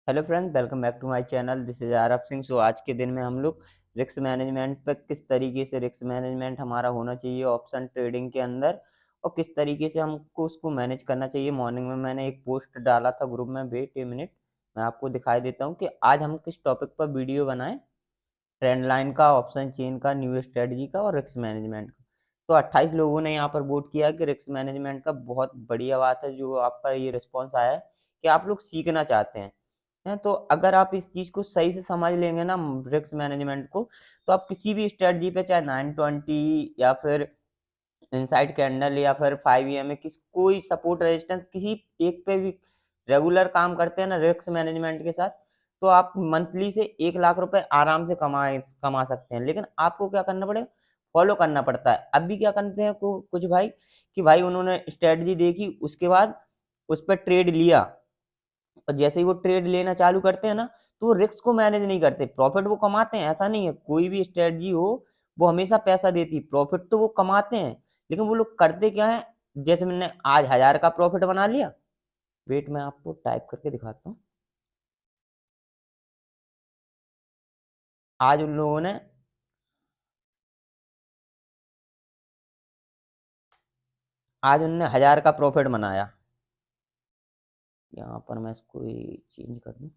Hello friends, welcome back to my channel. This is Aaraf Singh. So आज के दिन में हम लोग रिस्क मैनेजमेंट पर किस तरीके से रिस्क मैनेजमेंट हमारा होना चाहिए ऑप्शन ट्रेडिंग के अंदर और किस तरीके से हमको उसको मैनेज करना चाहिए। मॉर्निंग में मैंने एक पोस्ट डाला था ग्रुप में, वेट ए मिनट मैं आपको दिखाई देता हूँ कि आज हम किस टॉपिक पर वीडियो बनाएं। ट्रेंड लाइन का, ऑप्शन चेन का, न्यू स्ट्रेटजी का और रिस्क मैनेजमेंट का। तो 28 लोगों ने यहाँ पर वोट किया कि रिस्क मैनेजमेंट का बहुत बढ़िया बात है। जो आपका ये रिस्पॉन्स आया है कि आप लोग सीखना चाहते हैं, तो अगर आप इस चीज़ को सही से समझ लेंगे ना, रिस्क मैनेजमेंट को, तो आप किसी भी स्ट्रेटजी पे, चाहे 920 या फिर इनसाइड कैंडल या फिर 5 में किस कोई सपोर्ट रेजिस्टेंस किसी एक पे भी रेगुलर काम करते हैं ना रिस्क मैनेजमेंट के साथ, तो आप मंथली से 1 लाख रुपए आराम से कमा सकते हैं। लेकिन आपको क्या करना पड़ेगा, फॉलो करना पड़ता है। अभी क्या करते हैं कुछ भाई कि भाई उन्होंने स्ट्रेटजी देखी, उसके बाद उस पर ट्रेड लिया और जैसे ही वो ट्रेड लेना चालू करते हैं ना, तो वो रिस्क को मैनेज नहीं करते। प्रॉफिट वो कमाते हैं, ऐसा नहीं है, कोई भी स्ट्रेटजी हो वो हमेशा पैसा देती, प्रॉफिट तो वो कमाते हैं। लेकिन वो लोग करते क्या है, जैसे मैंने आज 1000 का प्रॉफिट बना लिया। वेट मैं आपको टाइप करके दिखाता हूँ। आज उन लोगों ने आज उनने 1000 का प्रॉफिट बनाया। यहाँ पर मैं इसको चेंज कर दूं,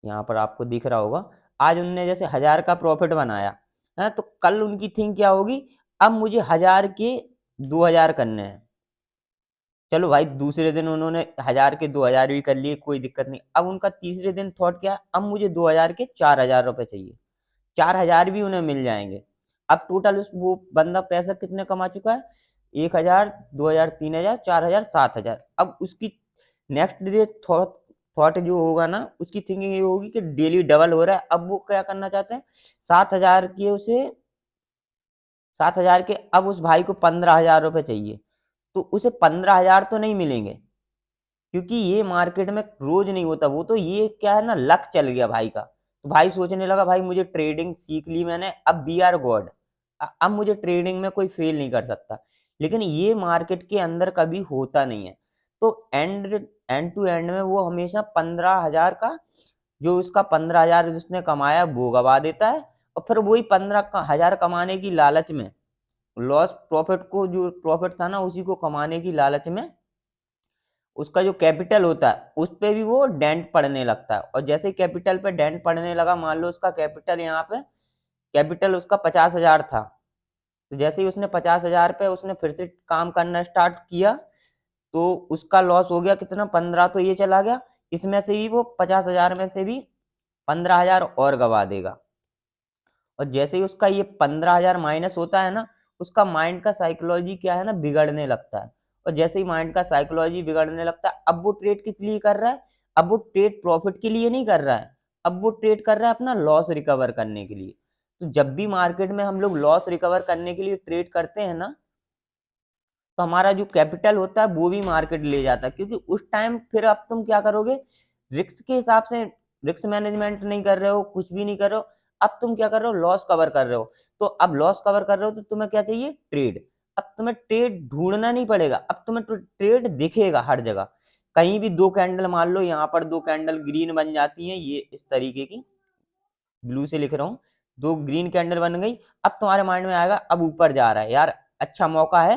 यहाँ पर आपको दिख रहा होगा। आज उनने जैसे 1000 का प्रॉफिट बनाया है, तो कल उनकी थिंक क्या होगी, अब मुझे 1000 के 2000 करने हैं। चलो भाई, दूसरे दिन उन्होंने 1000 के 2000 भी कर लिए, कोई दिक्कत नहीं। अब उनका तीसरे दिन थॉट क्या है, अब मुझे 2000 के 4000 रुपए चाहिए। 4000 भी उन्हें मिल जाएंगे। अब टोटल उस वो बंदा पैसा कितने कमा चुका है, 1000, 2000, 3000, 4000, 7000। अब उसकी नेक्स्ट डे थॉट थॉट जो होगा ना, उसकी थिंकिंग ये होगी कि डेली डबल हो रहा है। अब वो क्या करना चाहते हैं, 7000 के उसे 7000 के अब उस भाई को 15,000 रुपए चाहिए। तो उसे 15,000 तो नहीं मिलेंगे, क्योंकि ये मार्केट में रोज नहीं होता। वो तो ये क्या है ना, लक चल गया भाई का। तो भाई सोचने लगा, भाई मुझे ट्रेडिंग सीख ली मैंने, अब बी आर गॉड, अब मुझे ट्रेडिंग में कोई फेल नहीं कर सकता। लेकिन ये मार्केट के अंदर कभी होता नहीं है। तो एंड एंड टू एंड में वो हमेशा 15,000 का, जो उसका 15,000 जिसने कमाया वो गवा देता है। और फिर वही 15,000 कमाने की लालच में, लॉस प्रॉफिट को, जो प्रॉफिट था ना उसी को कमाने की लालच में, उसका जो कैपिटल होता है उस पे भी वो डेंट पड़ने लगता है। और जैसे ही कैपिटल पे डेंट पड़ने लगा, मान लो उसका कैपिटल यहाँ पे, कैपिटल उसका 50,000 था, तो जैसे ही उसने 50,000 पे उसने फिर से काम करना स्टार्ट किया, तो उसका लॉस हो गया कितना, 15 तो ये चला गया। इसमें से भी वो 50,000 में से भी 15,000 और गवा देगा। और जैसे ही उसका ये 15,000 माइनस होता है ना, उसका माइंड का साइकोलॉजी क्या है ना, बिगड़ने लगता है। और जैसे ही माइंड का साइकोलॉजी बिगड़ने लगता है, अब वो ट्रेड किस लिए कर रहा है, अब वो ट्रेड प्रॉफिट के लिए नहीं कर रहा है, अब वो ट्रेड कर रहा है अपना लॉस रिकवर करने के लिए। तो जब भी मार्केट में हम लोग लॉस रिकवर करने के लिए ट्रेड करते हैं ना, तो हमारा जो कैपिटल होता है वो भी मार्केट ले जाता है। क्योंकि उस टाइम फिर अब तुम क्या करोगे, रिस्क के हिसाब से रिस्क मैनेजमेंट नहीं कर रहे हो, कुछ भी नहीं कर रहे हो। अब तुम क्या कर रहे हो, लॉस कवर कर रहे हो। तो अब लॉस कवर कर रहे हो तो तुम्हें क्या चाहिए, ट्रेड। अब तुम्हें ट्रेड ढूंढना नहीं पड़ेगा, अब तुम्हें ट्रेड दिखेगा हर जगह। कहीं भी दो कैंडल, मान लो यहाँ पर दो कैंडल ग्रीन बन जाती है, ये इस तरीके की, ब्लू से लिख रहा हूँ, दो ग्रीन कैंडल बन गई। अब तुम्हारे माइंड में आएगा, अब ऊपर जा रहा है यार, अच्छा मौका है,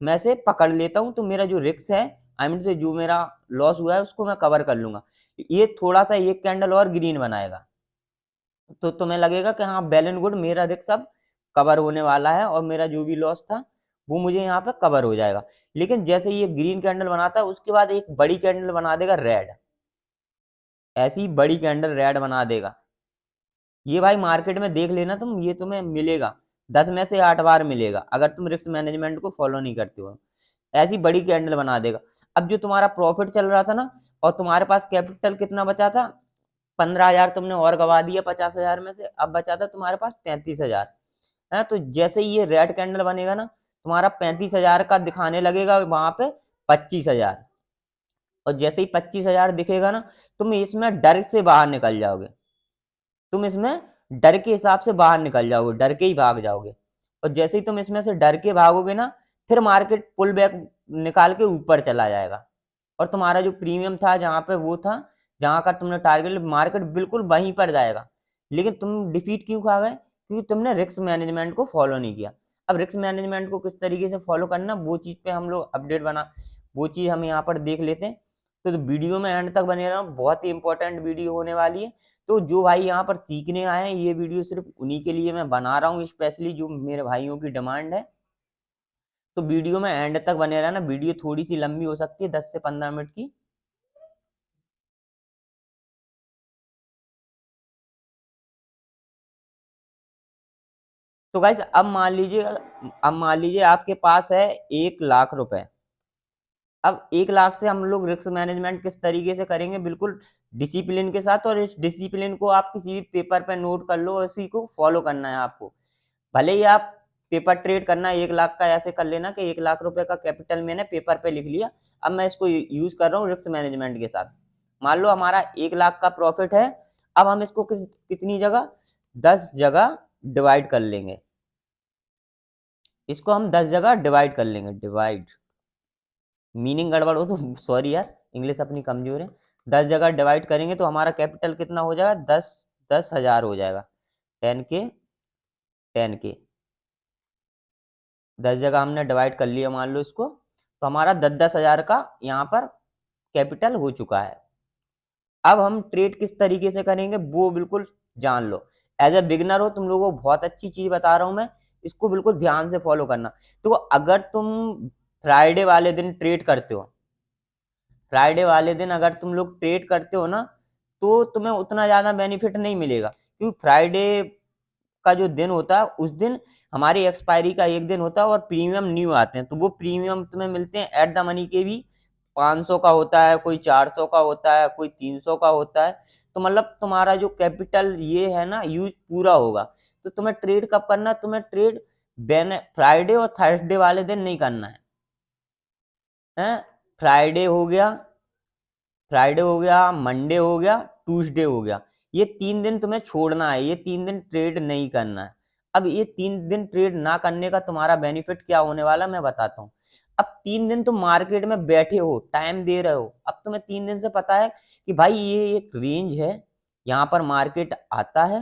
मैं से पकड़ लेता हूँ, तो मेरा जो रिस्क है, आई मीन जो मेरा लॉस हुआ है उसको मैं कवर कर लूंगा। ये थोड़ा सा एक कैंडल और ग्रीन बनाएगा, तो तुम्हें लगेगा कि हाँ वेल एंड गुड, मेरा रिस्क अब कवर होने वाला है और मेरा जो भी लॉस था वो मुझे यहाँ पे कवर हो जाएगा। लेकिन जैसे ये ग्रीन कैंडल बनाता है, उसके बाद एक बड़ी कैंडल बना देगा रेड, ऐसी बड़ी कैंडल रेड बना देगा। ये भाई मार्केट में देख लेना तुम, ये तुम्हें मिलेगा, 10 में से 8 बार मिलेगा, अगर तुम रिस्क मैनेजमेंट को फॉलो नहीं करते हो। ऐसी बड़ी कैंडल बना देगा। अब जो तुम्हारा प्रॉफिट चल रहा था ना, और तुम्हारे पास कैपिटल कितना बचा था, 15,000 तुमने और गवा दिया 50,000 में से, अब बचा था तुम्हारे पास 35,000 है। तो जैसे ही ये रेड कैंडल बनेगा ना, तुम्हारा 35,000 का दिखाने लगेगा वहां पे 25,000। और जैसे ही 25,000 दिखेगा ना, तुम इसमें डर से बाहर निकल जाओगे, तुम इसमें डर के हिसाब से बाहर निकल जाओगे, डर के ही भाग जाओगे। और जैसे ही तुम इसमें से डर के भागोगे ना, फिर मार्केट पुल बैक निकाल के ऊपर चला जाएगा। और तुम्हारा जो प्रीमियम था जहां पे वो था जहां का तुमने टारगेट, मार्केट बिल्कुल वहीं पर जाएगा, लेकिन तुम डिफीट क्यों खा गए? क्योंकि तुमने रिस्क मैनेजमेंट को फॉलो नहीं किया। अब रिस्क मैनेजमेंट को किस तरीके से फॉलो करना, वो चीज पे हम लोग अपडेट बना, वो चीज हम यहाँ पर देख लेते हैं। तो वीडियो में एंड तक बने रहना, बहुत ही इंपॉर्टेंट वीडियो होने वाली है। तो जो भाई यहाँ पर सीखने आए हैं, ये वीडियो सिर्फ उन्हीं के लिए मैं बना रहा हूँ, स्पेशली जो मेरे भाइयों की डिमांड है। तो वीडियो में एंड तक बने रहना, वीडियो थोड़ी सी लंबी हो सकती है, 10 से 15 मिनट की। तो गाइस अब मान लीजिए आपके पास है 1 लाख रुपए। अब 1 लाख से हम लोग रिस्क मैनेजमेंट किस तरीके से करेंगे, बिल्कुल डिसिप्लिन के साथ, और इस डिसिप्लिन को आप किसी भी पेपर पे नोट कर लो और इसी को फॉलो करना है आपको। भले ही आप पेपर ट्रेड करना है 1 लाख का, ऐसे कर लेना कि 1 लाख रुपए का कैपिटल मैंने पेपर पे लिख लिया, अब मैं इसको यूज कर रहा हूँ रिस्क मैनेजमेंट के साथ। मान लो हमारा 1 लाख का प्रॉफिट है, अब हम इसको कितनी जगह, 10 जगह डिवाइड कर लेंगे। इसको हम 10 जगह डिवाइड कर लेंगे, डिवाइड, मीनिंग गड़बड़ हो तो सॉरी यार, इंग्लिश अपनी कमजोर है। 10 जगह डिवाइड करेंगे तो हमारा कैपिटल कितना हो जाएगा, 10,000 हो जाएगा। 10K, 10K, 10 जगह हमने डिवाइड कर लिया मान लो इसको, तो हमारा 10,000 का यहाँ पर कैपिटल हो चुका है। अब हम ट्रेड किस तरीके से करेंगे वो बिल्कुल जान लो। एज ए बिगनर हो तुम लोगों को बहुत अच्छी चीज बता रहा हूं मैं, इसको बिल्कुल ध्यान से फॉलो करना। तो अगर तुम फ्राइडे वाले दिन ट्रेड करते हो, फ्राइडे वाले दिन अगर तुम लोग ट्रेड करते हो ना, तो तुम्हें उतना ज्यादा बेनिफिट नहीं मिलेगा, क्योंकि फ्राइडे का जो दिन होता है उस दिन हमारी एक्सपायरी का एक दिन होता है और प्रीमियम न्यू आते हैं, तो वो प्रीमियम तुम्हें मिलते हैं एट द मनी के भी। 500 का होता है, कोई 400 का होता है, कोई 300 का होता है। तो मतलब तुम्हारा जो कैपिटल ये है ना यूज पूरा होगा। तो तुम्हें ट्रेड कब करना है, तुम्हें ट्रेड फ्राइडे और थर्सडे वाले दिन नहीं करना है। फ्राइडे हो गया, फ्राइडे हो गया, मंडे हो गया, ट्यूसडे हो गया, ये 3 दिन तुम्हें छोड़ना है, ये 3 दिन ट्रेड नहीं करना है। अब ये 3 दिन ट्रेड ना करने का तुम्हारा बेनिफिट क्या होने वाला मैं बताता हूँ। अब 3 दिन तुम मार्केट में बैठे हो, टाइम दे रहे हो, अब तुम्हें 3 दिन से पता है कि भाई ये एक रेंज है, यहाँ पर मार्केट आता है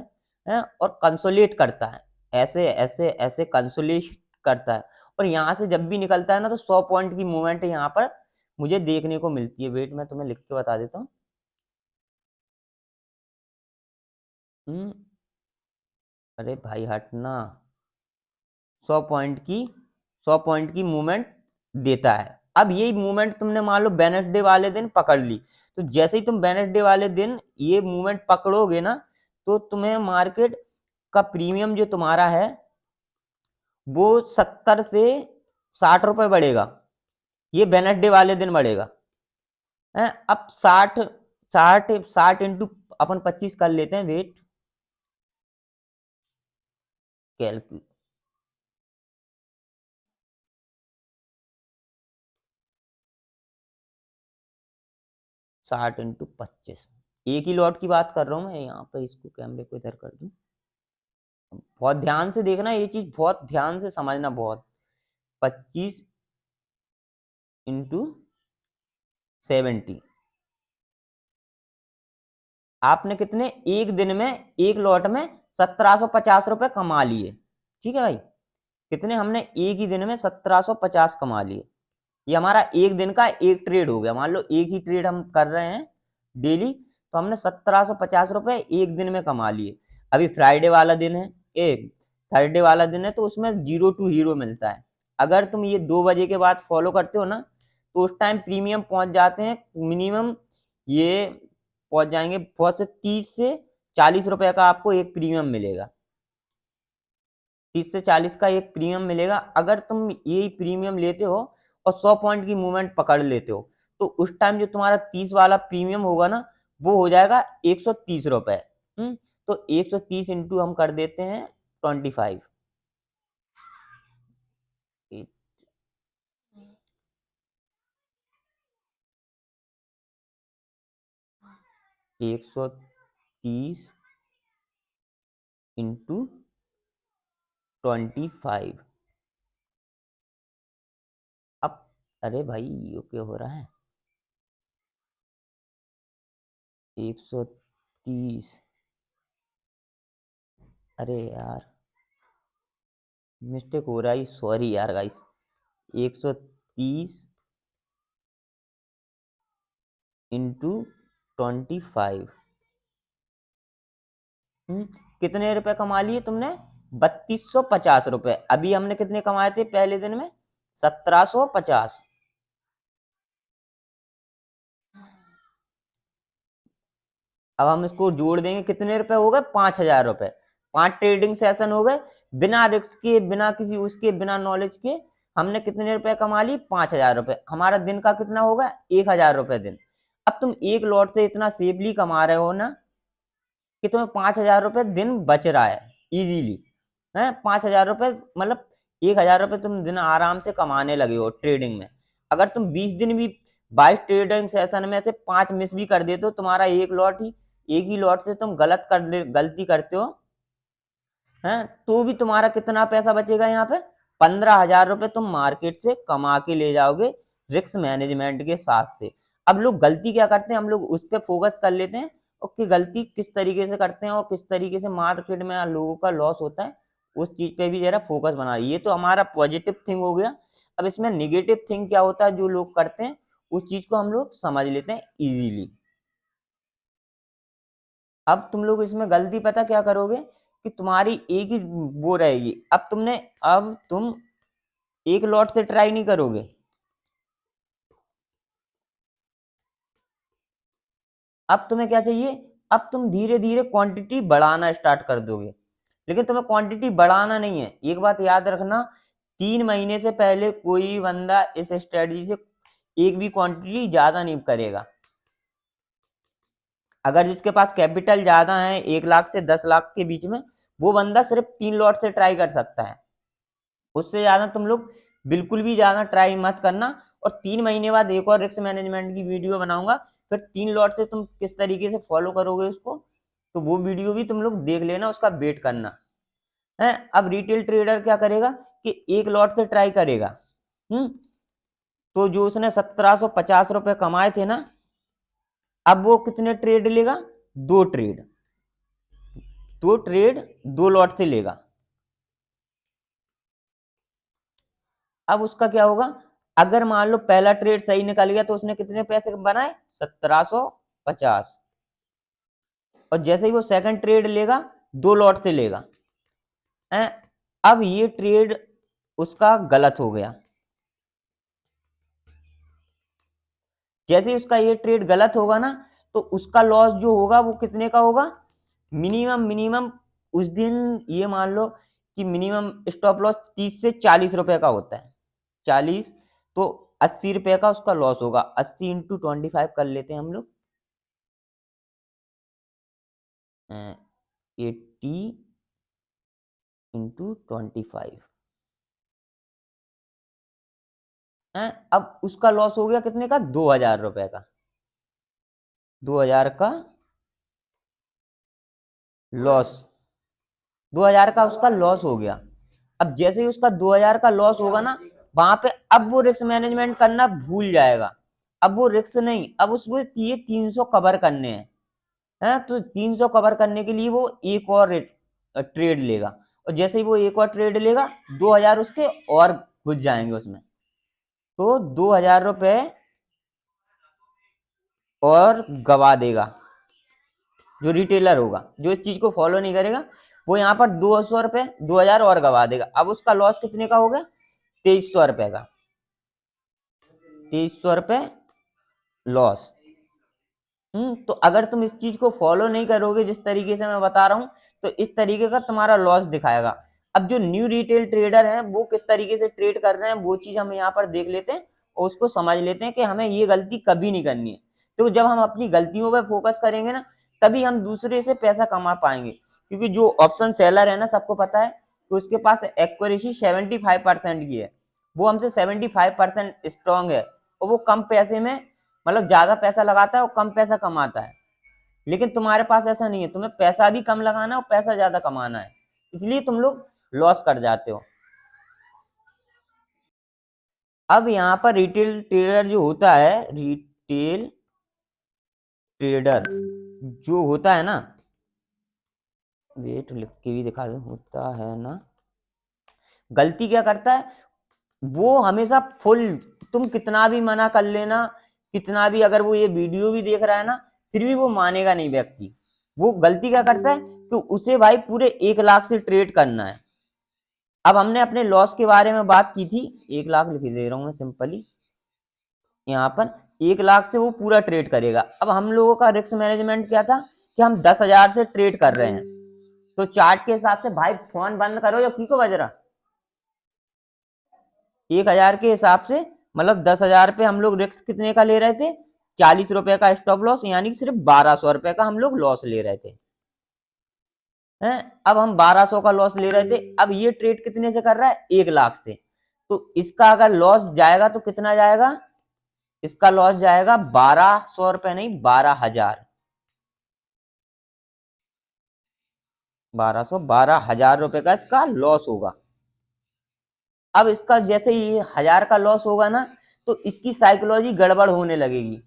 और कंसोलिडेट करता है, ऐसे ऐसे ऐसे कंसोलिडेट करता है, और यहाँ से जब भी निकलता है ना तो 100 पॉइंट की मूवमेंट यहाँ पर मुझे देखने को मिलती है। वेट मैं तुम्हें लिख के बता देता हूँ। हम्म, अरे भाई हटना, 100 पॉइंट की मूवमेंट देता है। अब यही मूवमेंट तुमने मान लो वेडनेसडे वाले दिन पकड़ ली, तो जैसे ही तुम वेडनेसडे वाले दिन ये मूवमेंट पकड़ोगे ना, तो तुम्हें मार्केट का प्रीमियम जो तुम्हारा है वो 70 से 60 रुपए बढ़ेगा, ये वेडनेसडे वाले दिन बढ़ेगा है। अब 60 इंटू अपन 25 कर लेते हैं, वेट कैलकुलेट, 60 इंटू 25, एक ही लॉट की बात कर रहा हूँ मैं, यहाँ पे इसको कैमरे को इधर कर दूं। बहुत ध्यान से देखना, ये चीज बहुत ध्यान से समझना, बहुत। 25 इंटू 70, आपने कितने एक दिन में, एक लॉट में 1750 रुपए कमा लिए। ठीक है भाई, कितने हमने एक ही दिन में 1750 कमा लिए। ये हमारा एक दिन का एक ट्रेड हो गया, मान लो एक ही ट्रेड हम कर रहे हैं डेली, तो हमने 1750 रुपए एक दिन में कमा लिए। अभी फ्राइडे वाला दिन है, एक थर्सडे वाला दिन है, तो उसमें 0 टू हीरो मिलता है। अगर तुम ये 2 बजे के बाद फॉलो करते हो ना, तो उस टाइम प्रीमियम पहुंच जाते हैं मिनिमम, ये पहुंच जाएंगे बहुत से 30 से 40 रुपए का आपको एक प्रीमियम मिलेगा। 30 से 40 का एक प्रीमियम मिलेगा, अगर तुम यही प्रीमियम लेते हो और 100 पॉइंट की मूवमेंट पकड़ लेते हो, तो उस टाइम जो तुम्हारा 30 वाला प्रीमियम होगा ना, वो हो जाएगा 130 रुपए। तो 130 इंटू हम कर देते हैं 25, 130 इंटू 25। अब अरे भाई ये क्या हो रहा है, 130, अरे यार मिस्टेक हो रहा है, सॉरी यार गाइस। 130 इंटू 25। कितने रुपए कमा लिए तुमने? 3250 रुपए। अभी हमने कितने कमाए थे पहले दिन में? 1750। अब हम इसको जोड़ देंगे, कितने रुपए हो गए? 5000 रुपए। 5 ट्रेडिंग सेशन हो गए, बिना रिस्क के, बिना किसी उसके, बिना नॉलेज के हमने कितने रुपए कमा लिए? 5000 रुपए। हमारा दिन का कितना होगा? 1000 रुपए दिन। अब तुम एक लॉट से इतना सेफली कमा रहे हो ना कि तुम्हें 5000 रुपए दिन बच रहा है इजीली। है 5000 रुपए, मतलब 1000 रुपए तुम दिन आराम से कमाने लगे हो ट्रेडिंग में। अगर तुम 20 दिन भी 22 ट्रेडिंग सेशन में से 5 मिस भी कर देते हो, तुम्हारा एक ही लॉट से तुम गलती करते हो, हैं तो भी तुम्हारा कितना पैसा बचेगा यहाँ पे? 15,000 रुपए तुम मार्केट से कमा के ले जाओगे रिस्क मैनेजमेंट के साथ से। अब लोग गलती क्या करते हैं, हम लोग उस पर फोकस कर लेते हैं और कि गलती किस तरीके से करते हैं और किस तरीके से मार्केट में लोगों का लॉस होता है, उस चीज पे भी जरा फोकस बना। ये तो हमारा पॉजिटिव थिंग हो गया। अब इसमें निगेटिव थिंग क्या होता है जो लोग करते हैं, उस चीज को हम लोग समझ लेते हैं इजीली। अब तुम लोग इसमें गलती पता क्या करोगे कि तुम्हारी एक ही वो रहेगी। अब तुम एक लॉट से ट्राई नहीं करोगे, अब तुम्हें क्या चाहिए? अब तुम धीरे धीरे क्वांटिटी बढ़ाना स्टार्ट कर दोगे। लेकिन तुम्हें क्वांटिटी बढ़ाना नहीं है, एक बात याद रखना, 3 महीने से पहले कोई बंदा इस स्ट्रेटजी से एक भी क्वांटिटी ज्यादा नहीं करेगा। अगर जिसके पास कैपिटल ज्यादा है, 1 लाख से 10 लाख के बीच में, वो बंदा सिर्फ 3 लॉट से ट्राई कर सकता है। उससे ज्यादा तुम लोग बिल्कुल भी ज्यादा ट्राई मत करना। और 3 महीने बाद एक और रिस्क मैनेजमेंट की वीडियो बनाऊंगा, फिर 3 लॉट से तुम किस तरीके से फॉलो करोगे उसको, तो वो वीडियो भी तुम लोग देख लेना, उसका वेट करना है। अब रिटेल ट्रेडर क्या करेगा कि एक लॉट से ट्राई करेगा। हम्म तो जो उसने 1750 रुपए कमाए थे ना, अब वो कितने ट्रेड लेगा? 2 ट्रेड। 2 ट्रेड 2 लॉट से लेगा। अब उसका क्या होगा? अगर मान लो पहला ट्रेड सही निकल गया तो उसने कितने पैसे बनाए? 1750। और जैसे ही वो सेकंड ट्रेड लेगा, 2 लॉट से लेगा। हैं? अब ये ट्रेड उसका गलत हो गया। जैसे ही उसका ये ट्रेड गलत होगा ना, तो उसका लॉस जो होगा वो कितने का होगा? मिनिमम मिनिमम उस दिन ये मान लो कि मिनिमम स्टॉप लॉस 30 से 40 रुपए का होता है। 40, तो 80 रुपए का उसका लॉस होगा। 80 इंटू 25 कर लेते हैं हम लोग। 80 इंटू 25 है। अब उसका लॉस हो गया कितने का? 2000 रुपए का। 2000 का लॉस। 2000 का उसका लॉस हो गया। अब जैसे ही उसका 2000 का लॉस होगा ना, वहां पे अब वो रिस्क मैनेजमेंट करना भूल जाएगा। अब वो रिस्क नहीं, अब उसको ये 300 कवर करने हैं। तो 300 कवर करने के लिए वो एक और ट्रेड लेगा। और जैसे ही वो एक और ट्रेड लेगा, 2000 उसके और घुस जाएंगे उसमें। तो 2000 रुपए और गवा देगा जो रिटेलर होगा, जो इस चीज को फॉलो नहीं करेगा। वो यहाँ पर 200 रुपए, 2000 और गवा देगा। अब उसका लॉस कितने का हो गया? 2300 रुपए का। 2300 रुपए लॉस। तो अगर तुम इस चीज को फॉलो नहीं करोगे जिस तरीके से मैं बता रहा हूं, तो इस तरीके का तुम्हारा लॉस दिखाएगा। अब जो न्यू रिटेल ट्रेडर हैं वो किस तरीके से ट्रेड कर रहे हैं, वो चीज हम यहाँ पर देख लेते हैं और उसको समझ लेते हैं कि हमें ये गलती कभी नहीं करनी है। तो जब हम अपनी गलतियों पर फोकस करेंगे ना, तभी हम दूसरे से पैसा कमा पाएंगे। क्योंकि जो ऑप्शन सेलर है ना, सबको पता है कि उसके पास एक्यूरेसी 75% की है। वो हमसे 75% स्ट्रांग है, और वो कम पैसे में, मतलब ज्यादा पैसा लगाता है और कम पैसा कमाता है। लेकिन तुम्हारे पास ऐसा नहीं है, तुम्हें पैसा भी कम लगाना है और पैसा ज्यादा कमाना है, इसलिए तुम लोग लॉस कर जाते हो। अब यहाँ पर रिटेल ट्रेडर जो होता है, रिटेल ट्रेडर जो होता है ना, वेट लिख के भी दिखा दो, होता है ना, गलती क्या करता है वो हमेशा फुल, तुम कितना भी मना कर लेना, कितना भी, अगर वो ये वीडियो भी देख रहा है ना, फिर भी वो मानेगा नहीं व्यक्ति। वो गलती क्या करता है कि उसे भाई पूरे 1 लाख से ट्रेड करना है। अब हमने अपने लॉस के बारे में बात की थी, 1 लाख लिख दे रहा हूं मैं सिंपली यहाँ पर, 1 लाख से वो पूरा ट्रेड करेगा। अब हम लोगों का रिस्क मैनेजमेंट क्या था कि हम 10,000 से ट्रेड कर रहे हैं, तो चार्ट के हिसाब से, भाई फोन बंद करो या की को बज रहा, 1,000 के हिसाब से मतलब 10,000 पे हम लोग रिस्क कितने का ले रहे थे, 40 रुपए का स्टॉप लॉस, यानी कि सिर्फ 1200 रुपए का हम लोग लॉस ले रहे थे हैं। अब हम 1200 का लॉस ले रहे थे, अब ये ट्रेड कितने से कर रहा है, 1 लाख से, तो इसका अगर लॉस जाएगा तो कितना जाएगा, इसका लॉस जाएगा 1200 रुपए नहीं, 12,000, 12,000 रुपए का इसका लॉस होगा। अब इसका जैसे ये 1,000 का लॉस होगा ना, तो इसकी साइकोलॉजी गड़बड़ होने लगेगी।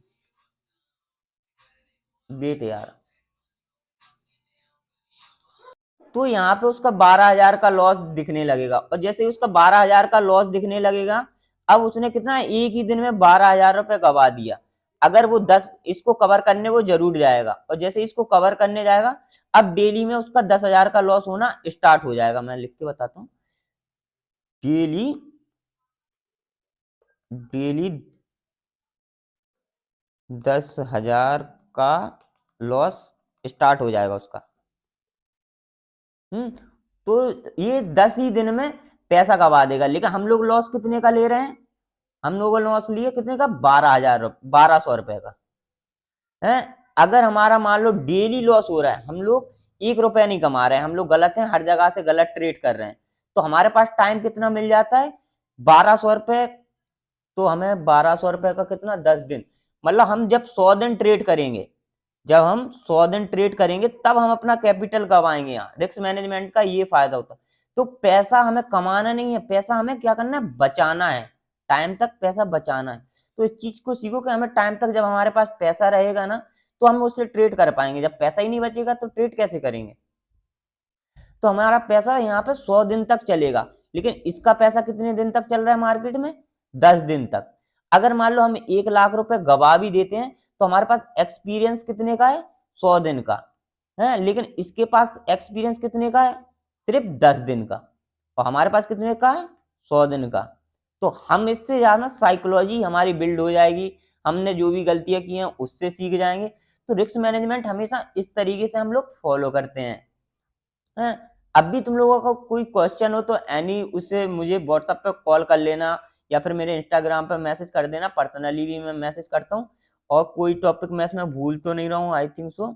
वेट यार, तो यहाँ पे उसका 12,000 का लॉस दिखने लगेगा, और जैसे ही उसका 12,000 का लॉस दिखने लगेगा, अब उसने कितना, एक ही दिन में 12,000 रुपए गवा दिया। अगर वो 10 इसको कवर करने वो जरूर जाएगा, और जैसे इसको कवर करने जाएगा, अब डेली में उसका 10,000 का लॉस होना स्टार्ट हो जाएगा। मैं लिख के बताता हूँ, डेली डेली 10,000 का लॉस स्टार्ट हो जाएगा उसका। तो ये 10 ही दिन में पैसा गवा देगा। लेकिन हम लोग लॉस कितने का ले रहे हैं, हम लोगों ने लॉस लिए कितने का, 12,000, 1200 रुपए का है। अगर हमारा मान लो डेली लॉस हो रहा है, हम लोग 1 रुपया नहीं कमा रहे हैं, हम लोग गलत हैं, हर जगह से गलत ट्रेड कर रहे हैं, तो हमारे पास टाइम कितना मिल जाता है, 1200 रुपए। तो हमें 1200 रुपए का कितना, 10 दिन, मतलब हम जब 100 दिन ट्रेड करेंगे, जब हम 100 दिन ट्रेड करेंगे तब हम अपना कैपिटल कमाएंगे। यहाँ रिस्क मैनेजमेंट का ये फायदा होता है। तो पैसा हमें कमाना नहीं है, पैसा हमें क्या करना है, बचाना है, टाइम तक पैसा बचाना है। तो इस चीज को सीखो कि हमें टाइम तक, जब हमारे पास पैसा रहेगा ना, तो हम उससे ट्रेड कर पाएंगे। जब पैसा ही नहीं बचेगा तो ट्रेड कैसे करेंगे। तो हमारा पैसा यहाँ पे 100 दिन तक चलेगा, लेकिन इसका पैसा कितने दिन तक चल रहा है मार्केट में, 10 दिन तक। अगर मान लो हम 1 लाख रुपए गवा भी देते हैं, तो हमारे पास एक्सपीरियंस कितने का है, 100 दिन का है, लेकिन इसके पास एक्सपीरियंस कितने का है, सिर्फ 10 दिन का, और हमारे पास कितने का है, 100 दिन का। तो हम इससे ज्यादा साइकोलॉजी हमारी बिल्ड हो जाएगी, हमने जो भी गलतियां की हैं उससे सीख जाएंगे। तो रिस्क मैनेजमेंट हमेशा इस तरीके से हम लोग फॉलो करते हैं। हैं? अब भी तुम लोगों का कोई क्वेश्चन हो तो एनी उसे मुझे व्हाट्सएप पे कॉल कर लेना, या फिर मेरे इंस्टाग्राम पे मैसेज कर देना, पर्सनली भी मैं मैसेज करता हूँ। और कोई टॉपिक मैं इसमें भूल तो नहीं रहा हूँ, आई थिंक सो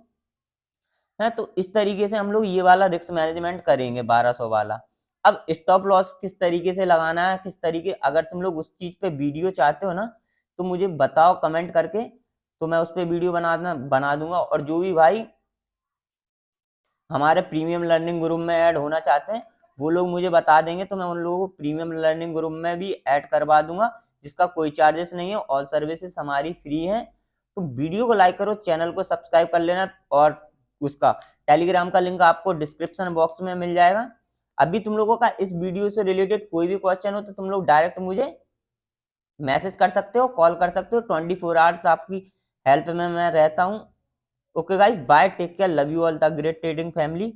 है। तो इस तरीके से हम लोग ये वाला रिस्क मैनेजमेंट करेंगे, 1200 वाला। अब स्टॉप लॉस किस तरीके से लगाना है, किस तरीके, अगर तुम लोग उस चीज पे वीडियो चाहते हो ना, तो मुझे बताओ कमेंट करके, तो मैं उस पर वीडियो बना दूंगा। और जो भी भाई हमारे प्रीमियम लर्निंग ग्रुप में ऐड होना चाहते हैं, वो लोग मुझे बता देंगे, तो मैं उन लोगों को प्रीमियम लर्निंग ग्रुप में भी ऐड करवा दूंगा, जिसका कोई चार्जेस नहीं है, ऑल सर्विसेज हमारी फ्री है। तो वीडियो को लाइक करो, चैनल को सब्सक्राइब कर लेना, और उसका टेलीग्राम का लिंक आपको डिस्क्रिप्शन बॉक्स में मिल जाएगा। अभी तुम लोगों का इस वीडियो से रिलेटेड कोई भी क्वेश्चन हो तो तुम लोग डायरेक्ट मुझे मैसेज कर सकते हो, कॉल कर सकते हो, 24 आवर्स आपकी हेल्प में मैं रहता हूँ। Okay guys, bye, take care, love you all the great trading family.